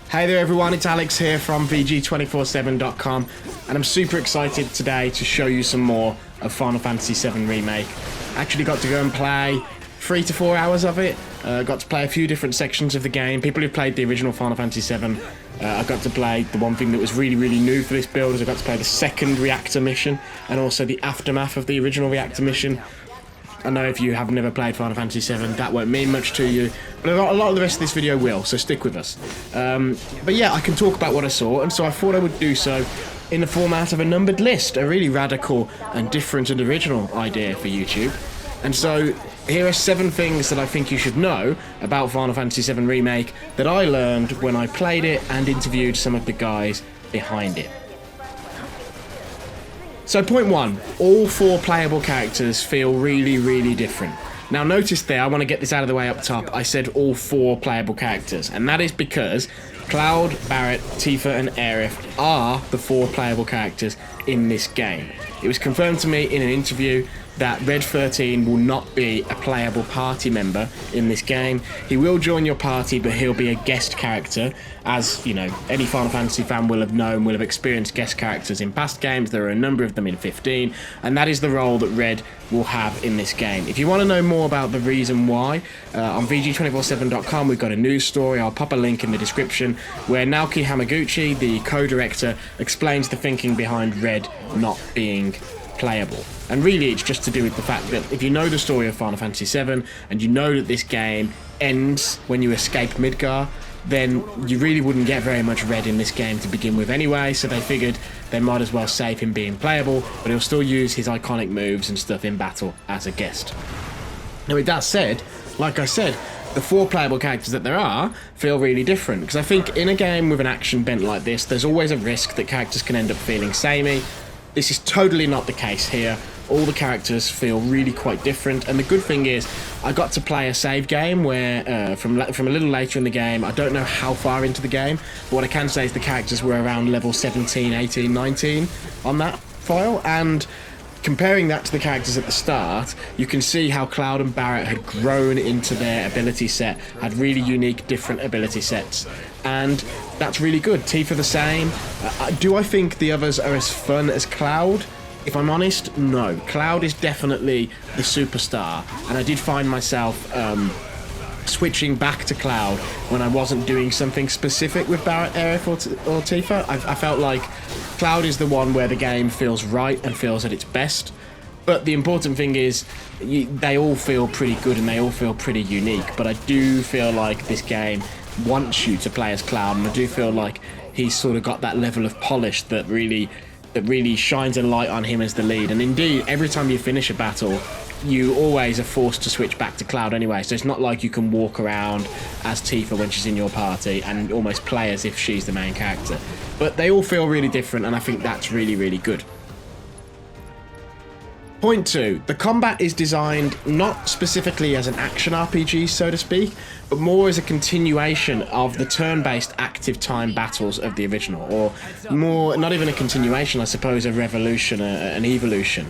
Hey there everyone, it's Alex here from VG247.com and I'm super excited today to show you some more of Final Fantasy 7 Remake. Actually got to go and play 3 to 4 hours of it, got to play a few different sections of the game. People who played the original Final Fantasy 7, I got to play the one thing that was really new for this build is I got to play the second reactor mission and also the aftermath of the original reactor mission. I know if you have never played Final Fantasy VII, that won't mean much to you, but a lot of the rest of this video will, so stick with us. But yeah, I can talk about what I saw, and so I thought I would do so in the format of a numbered list, a really radical and different and original idea for YouTube. And so here are 7 things that I think you should know about Final Fantasy VII Remake that I learned when I played it and interviewed some of the guys behind it. So point 1, all 4 playable characters feel really different. Now notice there, I want to get this out of the way up top, I said all 4 playable characters, and that is because Cloud, Barret, Tifa and Aerith are the 4 playable characters in this game. It was confirmed to me in an interview that Red 13 will not be a playable party member in this game. He will join your party, but he'll be a guest character. As, you know, any Final Fantasy fan will have known, will have experienced guest characters in past games. There are a number of them in 15, and that is the role that Red will have in this game. If you want to know more about the reason why, on VG247.com we've got a news story, I'll pop a link in the description, where Naoki Hamaguchi, the co-director, explains the thinking behind Red not being playable. And really it's just to do with the fact that if you know the story of Final Fantasy VII and you know that this game ends when you escape Midgar, then you really wouldn't get very much Red in this game to begin with anyway, so they figured they might as well save him being playable, but he'll still use his iconic moves and stuff in battle as a guest. Now with that said, like I said, the 4 playable characters that there are feel really different, because I think in a game with an action bent like this, there's always a risk that characters can end up feeling samey. This is totally not the case here. All the characters feel really quite different, and the good thing is I got to play a save game where from a little later in the game, I don't know how far into the game, but what I can say is the characters were around level 17, 18, 19 on that file, and comparing that to the characters at the start, you can see how Cloud and Barret had grown into their ability set, had really unique, different ability sets, and that's really good. Tifa the same. Do I think the others are as fun as Cloud? If I'm honest, no. Cloud is definitely the superstar, and I did find myself switching back to Cloud when I wasn't doing something specific with Barret, Aerith or Tifa. I felt like Cloud is the one where the game feels right and feels at its best, but the important thing is they all feel pretty good and they all feel pretty unique, but I do feel like this game wants you to play as Cloud, and I do feel like he's sort of got that level of polish that really shines a light on him as the lead. And indeed, every time you finish a battle, you always are forced to switch back to Cloud anyway, so it's not like you can walk around as Tifa when she's in your party and almost play as if she's the main character. But they all feel really different, and I think that's really good. Point 2, the combat is designed not specifically as an action RPG, so to speak, but more as a continuation of the turn-based active time battles of the original, or more, not even a continuation, I suppose, a revolution, an evolution.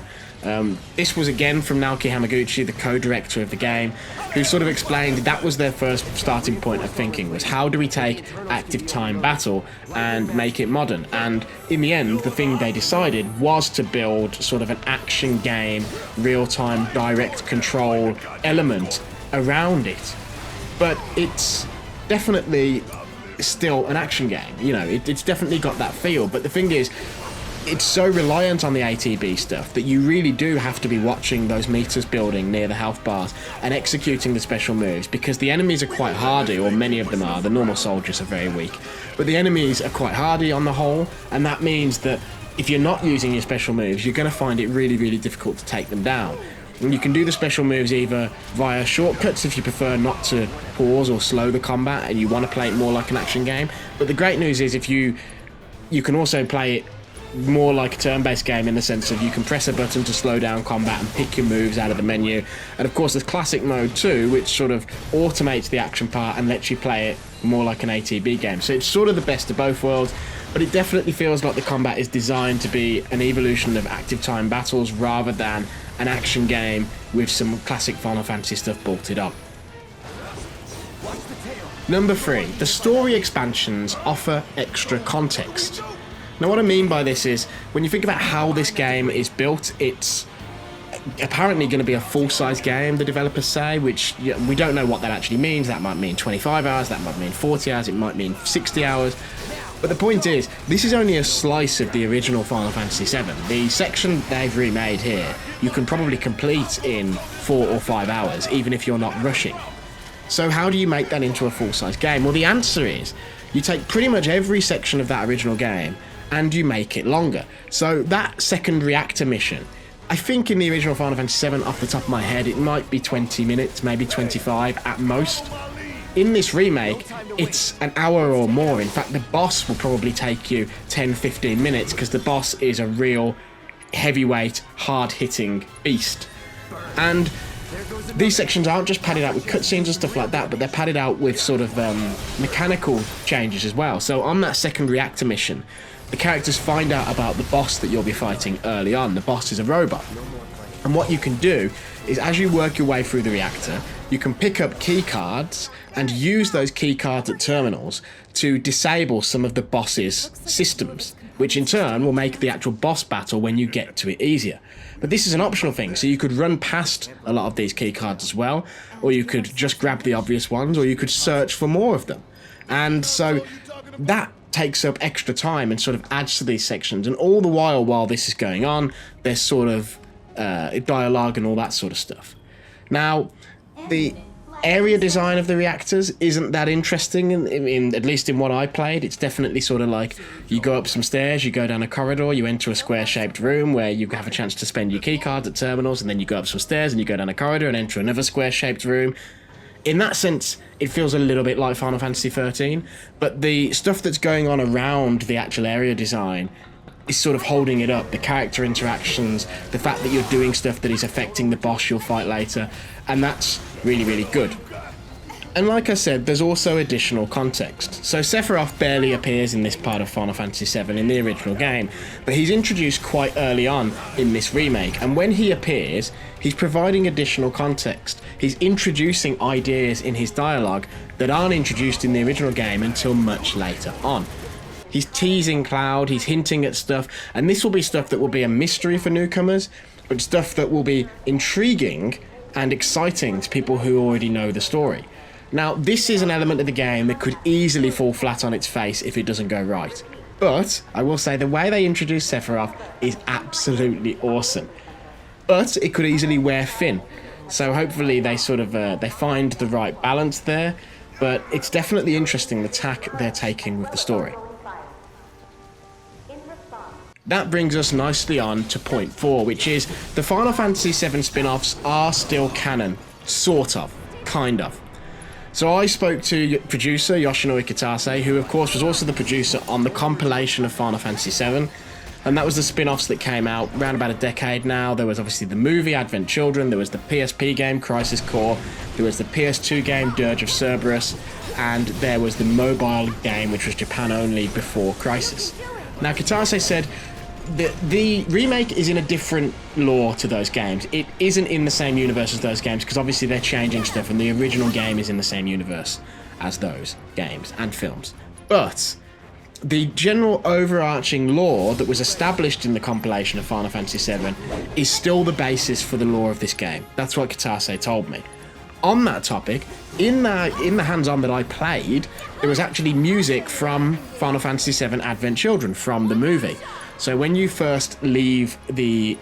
This was again from Naoki Hamaguchi, the co-director of the game, who sort of explained that was their first starting point of thinking, was how do we take active time battle and make it modern? And in the end, the thing they decided was to build sort of an action game, real-time direct control element around it. But it's definitely still an action game, you know, it's definitely got that feel, but the thing is, it's so reliant on the ATB stuff that you really do have to be watching those meters building near the health bars and executing the special moves, because the enemies are quite hardy, or many of them are. The normal soldiers are very weak, but the enemies are quite hardy on the whole, and that means that if you're not using your special moves, you're going to find it really difficult to take them down. And you can do the special moves either via shortcuts if you prefer not to pause or slow the combat and you want to play it more like an action game, but the great news is if you can also play it more like a turn-based game in the sense of you can press a button to slow down combat and pick your moves out of the menu. And of course there's classic mode too, which sort of automates the action part and lets you play it more like an ATB game. So it's sort of the best of both worlds, but it definitely feels like the combat is designed to be an evolution of active time battles rather than an action game with some classic Final Fantasy stuff bolted up. Number 3, the story expansions offer extra context. Now what I mean by this is, when you think about how this game is built, it's apparently going to be a full-size game, the developers say, which we don't know what that actually means. That might mean 25 hours, that might mean 40 hours, it might mean 60 hours. But the point is, this is only a slice of the original Final Fantasy VII. The section they've remade here, you can probably complete in 4 or 5 hours, even if you're not rushing. So how do you make that into a full-size game? Well, the answer is, you take pretty much every section of that original game, and you make it longer. So that second reactor mission, I think in the original Final Fantasy VII, off the top of my head, it might be 20 minutes, maybe 25 at most. In this remake, it's an hour or more. In fact, the boss will probably take you 10-15 minutes, because the boss is a real heavyweight, hard-hitting beast. And these sections aren't just padded out with cutscenes and stuff like that, but they're padded out with sort of mechanical changes as well. So on that second reactor mission, the characters find out about the boss that you'll be fighting early on. The boss is a robot. And what you can do is, as you work your way through the reactor, you can pick up key cards and use those key cards at terminals to disable some of the boss's systems, which in turn will make the actual boss battle when you get to it easier. But this is an optional thing, so you could run past a lot of these key cards as well, or you could just grab the obvious ones, or you could search for more of them. And so that takes up extra time and sort of adds to these sections, and all the while this is going on, there's sort of dialogue and all that sort of stuff. Now, the area design of the reactors isn't that interesting, in at least in what I played. It's definitely sort of like, you go up some stairs, you go down a corridor, you enter a square-shaped room where you have a chance to spend your key cards at terminals, and then you go up some stairs and you go down a corridor and enter another square-shaped room. In that sense, it feels a little bit like Final Fantasy XIII, but the stuff that's going on around the actual area design is sort of holding it up. The character interactions, the fact that you're doing stuff that is affecting the boss you'll fight later, and that's really, really good. And like I said, there's also additional context. So Sephiroth barely appears in this part of Final Fantasy VII in the original game, but he's introduced quite early on in this remake, and when he appears, he's providing additional context. He's introducing ideas in his dialogue that aren't introduced in the original game until much later on. He's teasing Cloud, he's hinting at stuff, and this will be stuff that will be a mystery for newcomers, but stuff that will be intriguing and exciting to people who already know the story. Now, this is an element of the game that could easily fall flat on its face if it doesn't go right. But I will say the way they introduce Sephiroth is absolutely awesome. But it could easily wear thin. So hopefully they sort of they find the right balance there. But it's definitely interesting the tack they're taking with the story. That brings us nicely on to point 4, which is the Final Fantasy VII spin-offs are still canon. Sort of. Kind of. So I spoke to producer Yoshinori Kitase, who of course was also the producer on the compilation of Final Fantasy VII, and that was the spin-offs that came out around about a decade now. There was obviously the movie Advent Children, there was the PSP game Crisis Core, there was the PS2 game Dirge of Cerberus, and there was the mobile game which was Japan only before Crisis. Now Kitase said the remake is in a different lore to those games. It isn't in the same universe as those games because obviously they're changing stuff, and the original game is in the same universe as those games and films. But the general overarching lore that was established in the compilation of Final Fantasy VII is still the basis for the lore of this game. That's what Kitase told me. On that topic, in the hands-on that I played, there was actually music from Final Fantasy VII Advent Children from the movie. So when you first leave the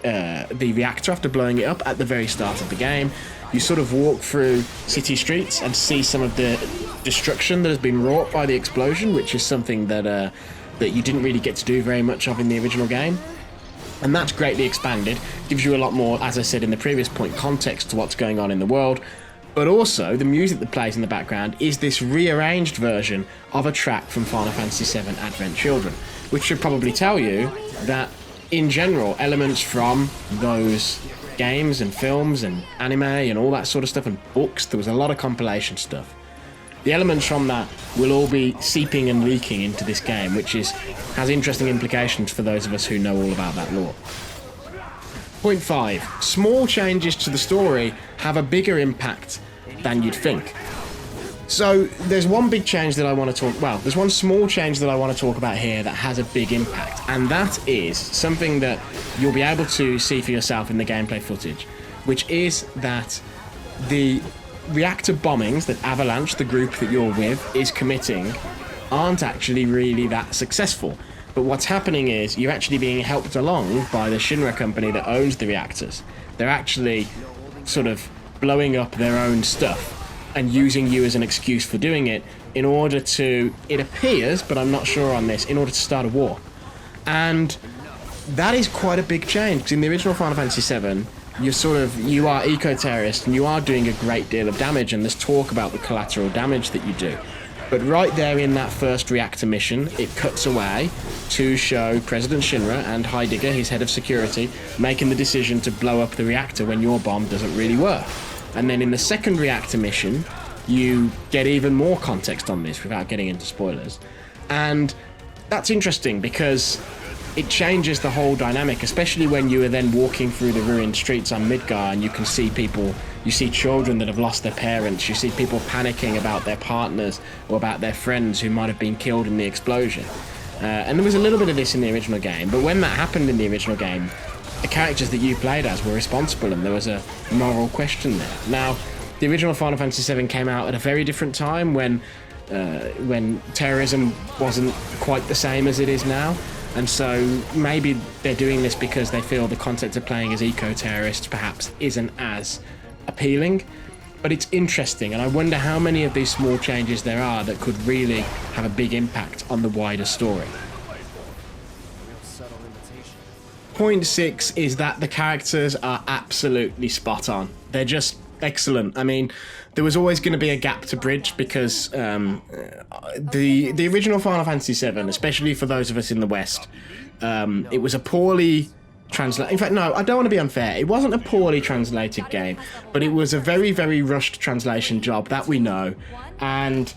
reactor after blowing it up at the very start of the game, you sort of walk through city streets and see some of the destruction that has been wrought by the explosion, which is something that you didn't really get to do very much of in the original game. And that's greatly expanded, gives you a lot more, as I said in the previous point, context to what's going on in the world. But also, the music that plays in the background is this rearranged version of a track from Final Fantasy VII Advent Children, which should probably tell you that, in general, elements from those games and films and anime and all that sort of stuff and books, there was a lot of compilation stuff. The elements from that will all be seeping and leaking into this game, which has interesting implications for those of us who know all about that lore. Point 5. Small changes to the story have a bigger impact than you'd think. So there's one big change that I want to talk. Well, there's one small change that I want to talk about here that has a big impact, and that is something that you'll be able to see for yourself in the gameplay footage, which is that the reactor bombings that Avalanche, the group that you're with, is committing, aren't actually really that successful. But what's happening is you're actually being helped along by the Shinra company that owns the reactors. They're actually sort of blowing up their own stuff and using you as an excuse for doing it in order to, it appears, but I'm not sure on this, in order to start a war. And that is quite a big change, because in the original Final Fantasy VII, you are eco-terrorist and you are doing a great deal of damage, and there's talk about the collateral damage that you do. But right there in that first reactor mission, it cuts away to show President Shinra and Heidegger, his head of security, making the decision to blow up the reactor when your bomb doesn't really work. And then in the second reactor mission, you get even more context on this without getting into spoilers. And that's interesting because it changes the whole dynamic, especially when you are then walking through the ruined streets on Midgar and you can see people, you see children that have lost their parents, you see people panicking about their partners or about their friends who might have been killed in the explosion. And there was a little bit of this in the original game, but when that happened in the original game, the characters that you played as were responsible and there was a moral question there. Now, the original Final Fantasy VII came out at a very different time when terrorism wasn't quite the same as it is now. And so maybe they're doing this because they feel the concept of playing as eco-terrorists perhaps isn't as appealing. But it's interesting, and I wonder how many of these small changes there are that could really have a big impact on the wider story. Point 6 is that the characters are absolutely spot on. They're just excellent. I mean, there was always going to be a gap to bridge because the original Final Fantasy VII, especially for those of us in the West, it was a poorly translated... In fact, no, I don't want to be unfair. It wasn't a poorly translated game, but it was a very, very rushed translation job, that we know. And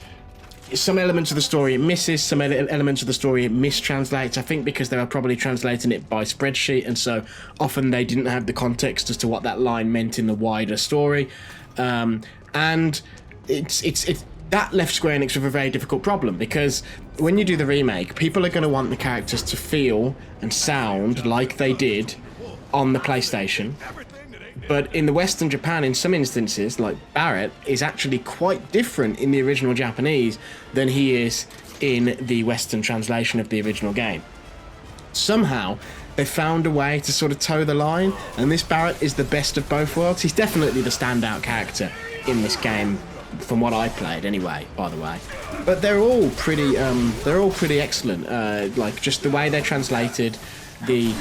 some elements of the story it misses, some elements of the story it mistranslates, I think because they were probably translating it by spreadsheet, and so often they didn't have the context as to what that line meant in the wider story. And it's that left Square Enix with a very difficult problem, because when you do the remake, people are going to want the characters to feel and sound like they did on the PlayStation. But in the Western Japan, in some instances, like Barrett, is actually quite different in the original Japanese than he is in the Western translation of the original game. Somehow, they found a way to sort of toe the line, and this Barrett is the best of both worlds. He's definitely the standout character in this game, from what I played anyway, by the way. But they're all pretty excellent. Like, just the way they're translated, the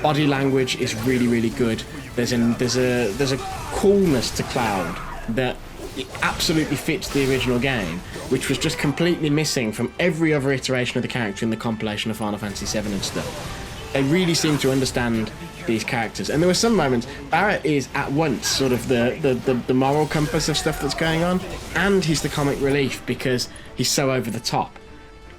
body language is really, really good. There's a coolness to Cloud that absolutely fits the original game, which was just completely missing from every other iteration of the character in the compilation of Final Fantasy VII and stuff. They really seem to understand these characters, and there were some moments. Barrett is at once sort of the moral compass of stuff that's going on, and he's the comic relief because he's so over the top.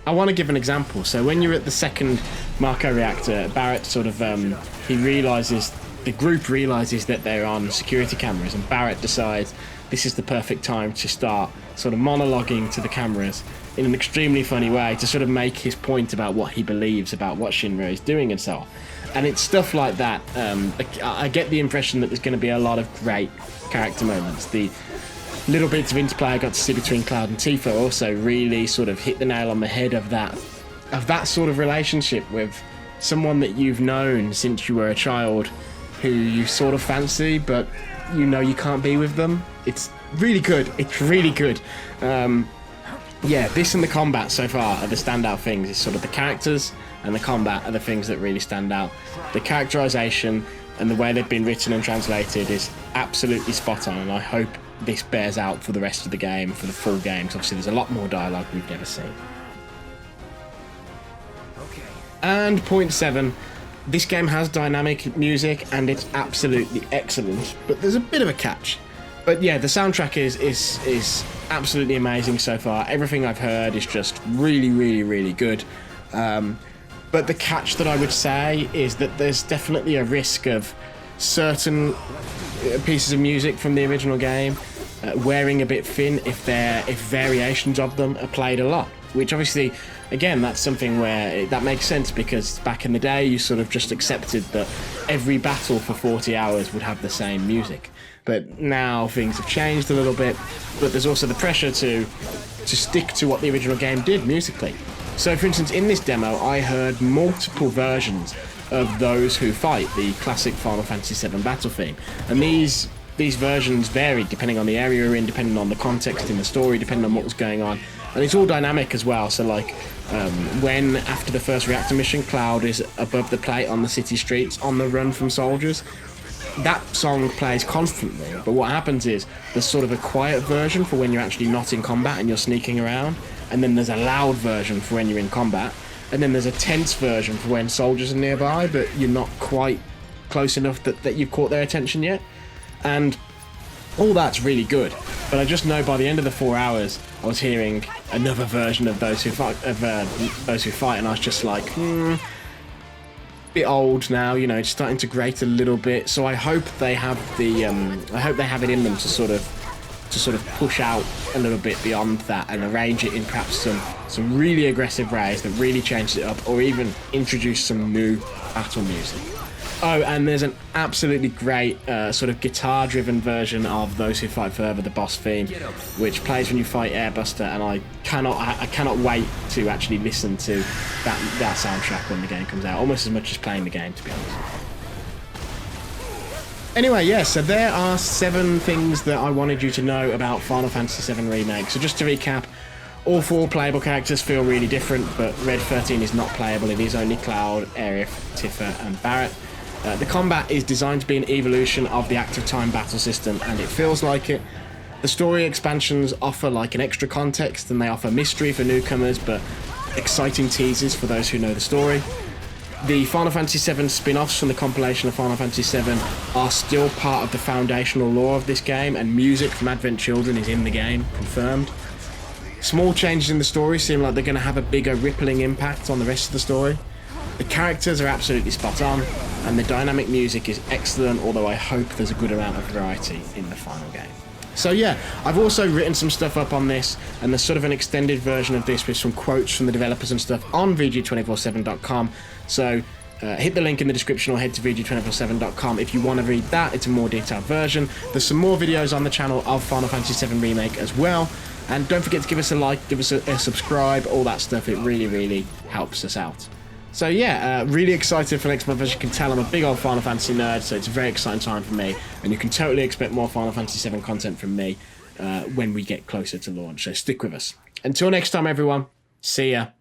I want to give an example. So when you're at the second Marco reactor, Barrett sort of the group realizes that they're on security cameras, and Barrett decides this is the perfect time to start sort of monologuing to the cameras in an extremely funny way to sort of make his point about what he believes about what Shinra is doing and so on. And it's stuff like that. I get the impression that there's going to be a lot of great character moments. The little bits of interplay I got to see between Cloud and Tifa also really sort of hit the nail on the head of that sort of relationship with someone that you've known since you were a child, who you sort of fancy, but you know you can't be with them. It's really good. It's really good. Yeah, this and the combat so far are the standout things. It's sort of the characters and the combat are the things that really stand out. The characterization and the way they've been written and translated is absolutely spot on, and I hope this bears out for the rest of the game, for the full game, because obviously there's a lot more dialogue we've never seen. And point 7, this game has dynamic music and it's absolutely excellent, but there's a bit of a catch. But yeah, the soundtrack is absolutely amazing so far. Everything I've heard is just really, really, really good. But the catch that I would say is that there's definitely a risk of certain pieces of music from the original game wearing a bit thin if variations of them are played a lot. Which obviously, again, that's something where that makes sense, because back in the day you sort of just accepted that every battle for 40 hours would have the same music. But now things have changed a little bit, but there's also the pressure to stick to what the original game did musically. So for instance, in this demo I heard multiple versions of Those Who Fight, the classic Final Fantasy VII battle theme, and these versions varied depending on the area you're in, depending on the context in the story, depending on what was going on. And it's all dynamic as well, so like when after the first reactor mission Cloud is above the plate on the city streets on the run from soldiers, that song plays constantly, but what happens is there's sort of a quiet version for when you're actually not in combat and you're sneaking around, and then there's a loud version for when you're in combat, and then there's a tense version for when soldiers are nearby but you're not quite close enough that you've caught their attention yet. And all that's really good, but I just know by the end of the 4 hours I was hearing another version of Those Who Fight, and I was just like, bit old now, you know, it's starting to grate a little bit. So I hope they have it in them to sort of push out a little bit beyond that and arrange it in perhaps some really aggressive ways that really changes it up, or even introduce some new battle music. Oh, and there's an absolutely great sort of guitar-driven version of Those Who Fight Forever, the boss theme, which plays when you fight Airbuster, and I cannot wait to actually listen to that soundtrack when the game comes out, almost as much as playing the game, to be honest. Anyway, yeah, so there are 7 things that I wanted you to know about Final Fantasy VII Remake. So just to recap, all 4 playable characters feel really different, but Red 13 is not playable. It is only Cloud, Aerith, Tifa, and Barret. The combat is designed to be an evolution of the active time battle system, and it feels like it. The story expansions offer like an extra context, and they offer mystery for newcomers, but exciting teasers for those who know the story. The Final Fantasy VII spin-offs from the compilation of Final Fantasy VII are still part of the foundational lore of this game, and music from Advent Children is in the game, confirmed. Small changes in the story seem like they're going to have a bigger rippling impact on the rest of the story. The characters are absolutely spot on, and the dynamic music is excellent, although I hope there's a good amount of variety in the final game. So yeah, I've also written some stuff up on this, and there's sort of an extended version of this with some quotes from the developers and stuff on VG247.com, so hit the link in the description or head to VG247.com if you want to read that. It's a more detailed version. There's some more videos on the channel of Final Fantasy VII Remake as well, and don't forget to give us a like, give us a subscribe, all that stuff. It really, really helps us out. So yeah, really excited for next month. As you can tell, I'm a big old Final Fantasy nerd, so it's a very exciting time for me, and you can totally expect more Final Fantasy VII content from me when we get closer to launch, so stick with us. Until next time, everyone, see ya.